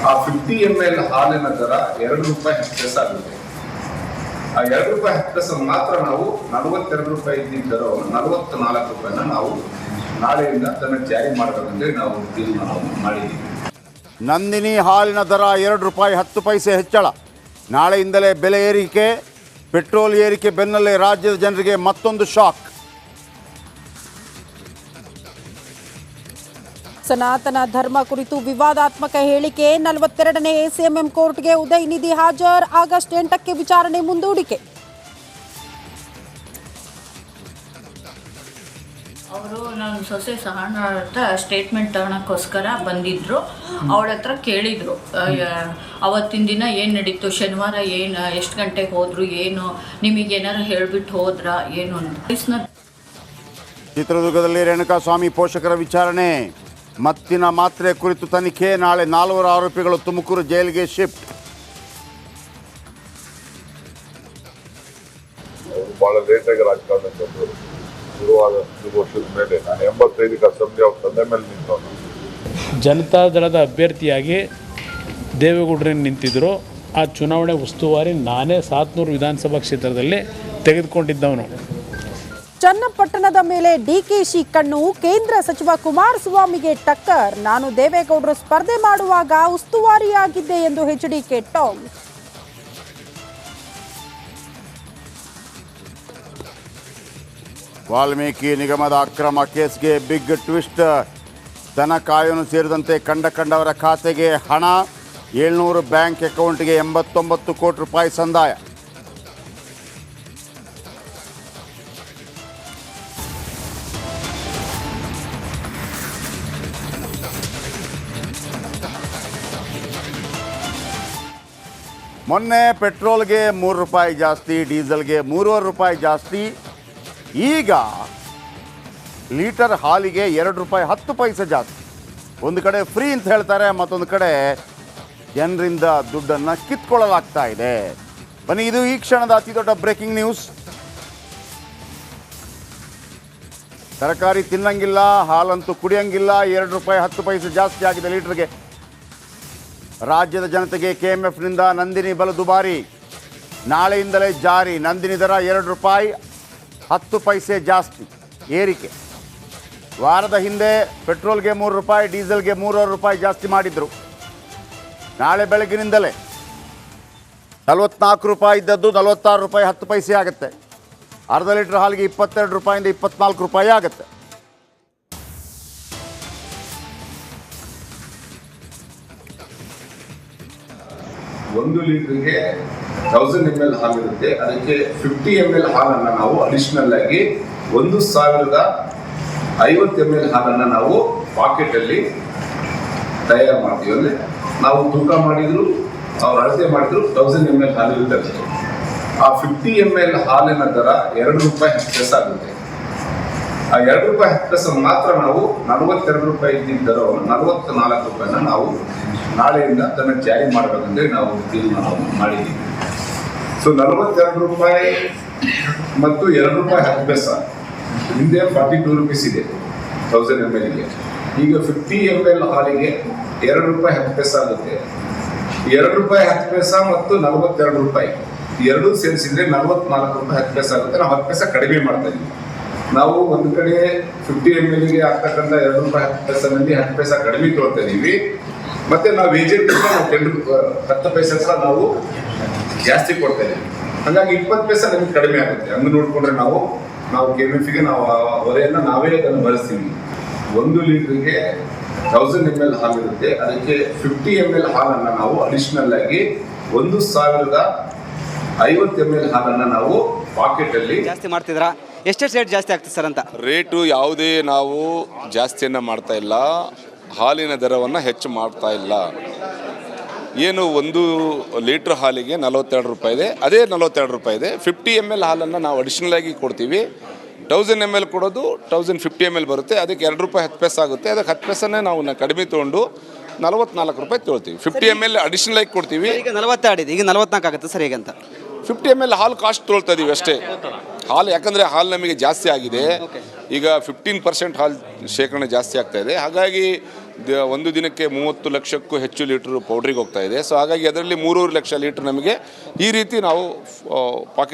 ಆ 50 ml ಹಾಲಿನ ದರ 2 ರೂಪಾಯಿ 10 ಪೈಸೆ ಆಗುತ್ತೆ. ಆ 2 ರೂಪಾಯಿ 10 ಪೈಸೆ ಮಾತ್ರ ನಾವು 42 ರೂಪಾಯಿ ಇದ್ದಿದ್ದ ದರವನ್ನು 44 ರೂಪಾಯಿನ ನಾವು ನಾಳೆಯಿಂದ ಅದನ್ನು ಜಾರಿ ಮಾಡಬೇಕಂದ್ರೆ ನಾವು ತೀರ್ಮಾನ ಮಾಡಿದ್ದೀವಿ. ನಂದಿನಿ ಹಾಲಿನ ದರ 2 ರೂಪಾಯಿ 10 ಪೈಸೆ ಹೆಚ್ಚಳ. ನಾಳೆಯಿಂದಲೇ ಬೆಲೆ ಏರಿಕೆ, ಪೆಟ್ರೋಲ್ ಏರಿಕೆ ಬೆನ್ನಲ್ಲೇ ರಾಜ್ಯದ ಜನರಿಗೆ ಮತ್ತೊಂದು ಶಾಕ್. ಸನಾತನ ಧರ್ಮ ಕುರಿತು ವಿವಾದಾತ್ಮಕ ಹೇಳಿಕೆ. 42ನೇ ಎಸಿಎಂಎಂ ಕೋರ್ಟ್ಗೆ ಉದಯನಿಧಿ ಹಾಜರ್. ಆಗಸ್ಟ್ 8ಕ್ಕೆ ವಿಚಾರಣೆ ಮುಂದೂಡಿಕೆ. ಅವರು ನನ್ನ ಸೊಸೆ ಸಹನ ಹತ್ರ ಸ್ಟೇಟ್ಮೆಂಟ್ ತಗೊಳಕ್ಕೋಸ್ಕರ ಬಂದಿದ್ರು. ಅವಳ ಹತ್ರ ಕೇಳಿದರು ಅವತ್ತಿನ ದಿನ ಏನು ನಡೀತು, ಶನಿವಾರ ಏನು, ಎಷ್ಟು ಗಂಟೆಗೆ ಹೋದ್ರು, ಏನು ನಿಮಗೇನಾರು ಹೇಳಿಬಿಟ್ಟು ಹೋದ್ರಾ ಏನು ಅಂತ. ಚಿತ್ರದುರ್ಗದಲ್ಲಿ ರೇಣುಕಾಸ್ವಾಮಿ ಪೋಷಕರ ವಿಚಾರಣೆ. ಮತ್ತಿನ ಮಾತ್ರೆ ಕುರಿತು ತನಿಖೆ. ನಾಳೆ 4 ಆರೋಪಿಗಳು ತುಮಕೂರು ಜೈಲಿಗೆ ಶಿಫ್ಟ್. ಬಹಳ ಲೇಟಾಗಿ ರಾಜಕಾರಣ ಬಂದವರು ಶುರುವಾದ 3 ವರ್ಷದ ಮೇಲೆ ನಾನು 85ಕ್ಕೆ ಅಸೆಂಬ್ಲಿ ಅವ್ರ ತಂದೆ ಮೇಲೆ ನಿಂತವನು. ಜನತಾದಳದ ಅಭ್ಯರ್ಥಿಯಾಗಿ ದೇವೇಗೌಡರನ್ನು ನಿಂತಿದ್ದರು. ಆ ಚುನಾವಣೆ ಉಸ್ತುವಾರಿ ನಾನೇ 700 ವಿಧಾನಸಭಾ ಕ್ಷೇತ್ರದಲ್ಲಿ ತೆಗೆದುಕೊಂಡಿದ್ದವನು. ಚನ್ನಪಟ್ಟಣದ ಮೇಲೆ ಡಿಕೆಶಿ ಕಣ್ಣು. ಕೇಂದ್ರ ಸಚಿವ ಕುಮಾರಸ್ವಾಮಿಗೆ ಟಕ್ಕರ್. ನಾನು ದೇವೇಗೌಡರು ಸ್ಪರ್ಧೆ ಮಾಡುವಾಗ ಉಸ್ತುವಾರಿಯಾಗಿದ್ದೆ ಎಂದು ಎಚ್ಡಿಕೆ ಟಾಂಗ್. ವಾಲ್ಮೀಕಿ ನಿಗಮದ ಅಕ್ರಮ ಕೇಸ್ಗೆ ಬಿಗ್ ಟ್ವಿಸ್ಟ್. ದನ ಕಾಯೋನು ಸೇರಿದಂತೆ ಕಂಡವರ ಖಾತೆಗೆ ಹಣ. 700 ಬ್ಯಾಂಕ್ ಅಕೌಂಟ್ಗೆ 89 ಕೋಟಿ ರೂಪಾಯಿ ಸಂದಾಯ. ಮೊನ್ನೆ ಪೆಟ್ರೋಲ್ಗೆ 3 ರೂಪಾಯಿ ಜಾಸ್ತಿ, ಡೀಸೆಲ್ಗೆ 3.5 ರೂಪಾಯಿ ಜಾಸ್ತಿ. ಈಗ ಲೀಟರ್ ಹಾಲಿಗೆ 2 ರೂಪಾಯಿ 10 ಪೈಸೆ ಜಾಸ್ತಿ. ಒಂದು ಕಡೆ ಫ್ರೀ ಅಂತ ಹೇಳ್ತಾರೆ, ಮತ್ತೊಂದು ಕಡೆ ಜನರಿಂದ ದುಡ್ಡನ್ನು ಕಿತ್ಕೊಳ್ಳಲಾಗ್ತಾ ಇದೆ. ಬನ್ನಿ, ಇದು ಈ ಕ್ಷಣದ ಅತಿ ದೊಡ್ಡ ಬ್ರೇಕಿಂಗ್ ನ್ಯೂಸ್. ತರಕಾರಿ ತಿನ್ನಂಗಿಲ್ಲ, ಹಾಲಂತೂ ಕುಡಿಯಂಗಿಲ್ಲ. 2 ರೂಪಾಯಿ 10 ಪೈಸೆ ಜಾಸ್ತಿ ಆಗಿದೆ ಲೀಟರ್ಗೆ. ರಾಜ್ಯದ ಜನತೆಗೆ ಕೆಎಂಎಫ್ನಿಂದ ನಂದಿನಿ ಬಲು ದುಬಾರಿ. ನಾಳೆಯಿಂದಲೇ ಜಾರಿ. ನಂದಿನಿ ದರ 2 ರೂಪಾಯಿ 10 ಪೈಸೆ ಜಾಸ್ತಿ ಏರಿಕೆ. ವಾರದ ಹಿಂದೆ ಪೆಟ್ರೋಲ್ಗೆ 3 ರೂಪಾಯಿ, ಡೀಸೆಲ್ಗೆ 3.5 ರೂಪಾಯಿ ಜಾಸ್ತಿ ಮಾಡಿದ್ರು. ನಾಳೆ ಬೆಳಗಿನಿಂದಲೇ 44 ರೂಪಾಯಿ ಇದ್ದದ್ದು 46 ರೂಪಾಯಿ 10 ಪೈಸೆ ಆಗುತ್ತೆ. ಅರ್ಧ ಲೀಟರ್ ಹಾಲಿಗೆ 22 ರೂಪಾಯಿಂದ 24 ರೂಪಾಯಿ ಆಗುತ್ತೆ. ಒಂದು ಲೀಟರ್ಗೆ 1000 ml ಹಾಲಿರುತ್ತೆ. ಅದಕ್ಕೆ 50 ml ಹಾಲನ್ನು ನಾವು ಅಡಿಷನಲ್ ಆಗಿ 1050 ml ಹಾಲನ್ನು ನಾವು ಪಾಕೆಟಲ್ಲಿ ತಯಾರು ಮಾಡ್ತೀವಿ. ಅಂದರೆ ನಾವು ತೂಕ ಮಾಡಿದ್ರು, ಅವ್ರು ಅಳತೆ ಮಾಡಿದ್ರು 1000 ml ಹಾಲು ಇರುತ್ತೆ. ಆ 50 ml ಹಾಲಿನ ದರ 2 ರೂಪಾಯಿ 10 ಪೈಸೆ ಆಗುತ್ತೆ. ಆ 2 ರೂಪಾಯಿ 10 ಪೈಸೆ ಮಾತ್ರ ನಾವು 42 ರೂಪಾಯಿ ಇದ್ದಿದ್ದ ದರವನ್ನು 44 ರೂಪಾಯಿನ ನಾವು ನಾಳೆಯಿಂದ ಅದನ್ನು ಜಾರಿ ಮಾಡಬೇಕಂದ್ರೆ ನಾವು ತೀರ್ಮಾನ ಮಾಡಿದ್ದೀವಿ. ಸೊ 42 ರೂಪಾಯಿ ಮತ್ತು 2 ರೂಪಾಯಿ 10 ಪೈಸೆ ಹಿಂದೆ 42 ರುಪೀಸ್ ಇದೆ 1000 ml. ಈಗ 50 ml ಹಾಲಿಗೆ 2 ರೂಪಾಯಿ 10 ಪೈಸೆ ಆಗುತ್ತೆ. 2 ರೂಪಾಯಿ 10 ಪೈಸೆ ಮತ್ತು 42 ರೂಪಾಯಿ ಎರಡೂ ಸೇರಿಸಿದ್ರೆ 44 ರೂಪಾಯಿ 10 ಪೈಸೆ ಆಗುತ್ತೆ. ನಾವು 10 ಪೈಸೆ ಕಡಿಮೆ ಮಾಡ್ತಾ ಇದ್ದೀವಿ. ನಾವು ಒಂದು ಕಡೆ 50 ml ಆಗ್ತಕ್ಕಂಥ 2 ರೂಪಾಯಿ 10 ಪೈಸೆನಲ್ಲಿ 10 ಪೈಸೆ ಕಡಿಮೆ ತೊಗೊಳ್ತಾ ಇದ್ದೀವಿ. ಮತ್ತೆ ನಾವು ಏಜೆಂಟ್ 10 ಪೈಸೆ ಹತ್ರ ನಾವು ಜಾಸ್ತಿ ಕೊಡ್ತಾ ಇದ್ದೀವಿ. ಹಾಗಾಗಿ 20 ಪೈಸೆ ನಮಗೆ ಕಡಿಮೆ ಆಗುತ್ತೆ. ಹಂಗೆ ನೋಡಿಕೊಂಡ್ರೆ ನಾವು ಕೆಎಂಎಫ್ಗೆ ನಾವು ಹೊರೆಯನ್ನು ನಾವೇ ಅದನ್ನು ಭರಿಸ್ತೀವಿ. 1 ಲೀಟರ್ಗೆ 1000 ml ಹಾಲಿರುತ್ತೆ. ಅದಕ್ಕೆ 50 ml ಹಾಲನ್ನು ನಾವು ಅಡಿಷನಲ್ ಆಗಿ 1050 ml ಹಾಲನ್ನು ನಾವು ಪಾಕೆಟಲ್ಲಿ ಜಾಸ್ತಿ ಮಾಡ್ತಿದ್ರಾ? ಎಷ್ಟು ರೇಟ್ ಜಾಸ್ತಿ ಆಗ್ತದೆ ಸರ್ ಅಂತ? ರೇಟು ಯಾವುದೇ ನಾವು ಜಾಸ್ತಿಯನ್ನು ಮಾಡ್ತಾ ಇಲ್ಲ, ಹಾಲಿನ ದರವನ್ನು ಹೆಚ್ಚು ಮಾಡ್ತಾ ಇಲ್ಲ. ಏನು 1 ಲೀಟ್ರ್ ಹಾಲಿಗೆ 42 ರೂಪಾಯಿ ಇದೆ, ಅದೇ 42 ರೂಪಾಯಿ ಇದೆ. 50 ml ಹಾಲನ್ನು ನಾವು ಅಡಿಷನಲ್ ಆಗಿ ಕೊಡ್ತೀವಿ. 1000 ml ಕೊಡೋದು 1050 ml ಬರುತ್ತೆ. ಅದಕ್ಕೆ 2 ರೂಪಾಯಿ 10 ಪೈಸೆ ಆಗುತ್ತೆ. ಅದಕ್ಕೆ 10 ಪೈಸೆನೇ ನಾವು ಕಡಿಮೆ ತೊಗೊಂಡು 44 ರೂಪಾಯಿ ತೊಗೊಳ್ತೀವಿ. 50 ml ಅಡಿಷನಲ್ ಆಗಿ ಕೊಡ್ತೀವಿ. ಈಗ 42 ಇದೆ, ಈಗ 44 ಆಗುತ್ತೆ ಸರ್ ಹೇಗಂತ? 50 ml ಹಾಲು ಕಾಸ್ಟ್ ತೊಗೊಳ್ತಾ ಇದೀವಿ ಅಷ್ಟೇ. ಹಾಲು ಯಾಕಂದರೆ ಹಾಲು ನಮಗೆ ಜಾಸ್ತಿ ಆಗಿದೆ. ಈಗ 15% ಹಾಲು ಶೇಖರಣೆ ಜಾಸ್ತಿ ಆಗ್ತಾ ಇದೆ. ಹಾಗಾಗಿ ಒಂದು ದಿನಕ್ಕೆ 30 ಲಕ್ಷಕ್ಕೂ ಹೆಚ್ಚು ಲೀಟ್ರ್ ಪೌಡ್ರಿಗೆ ಹೋಗ್ತಾ ಇದೆ. ಸೊ ಹಾಗಾಗಿ ಅದರಲ್ಲಿ 3.5 ಲಕ್ಷ ಲೀಟ್ರ್ ನಮಗೆ ಈ ರೀತಿ ನಾವು ಪಾಕೆಟ್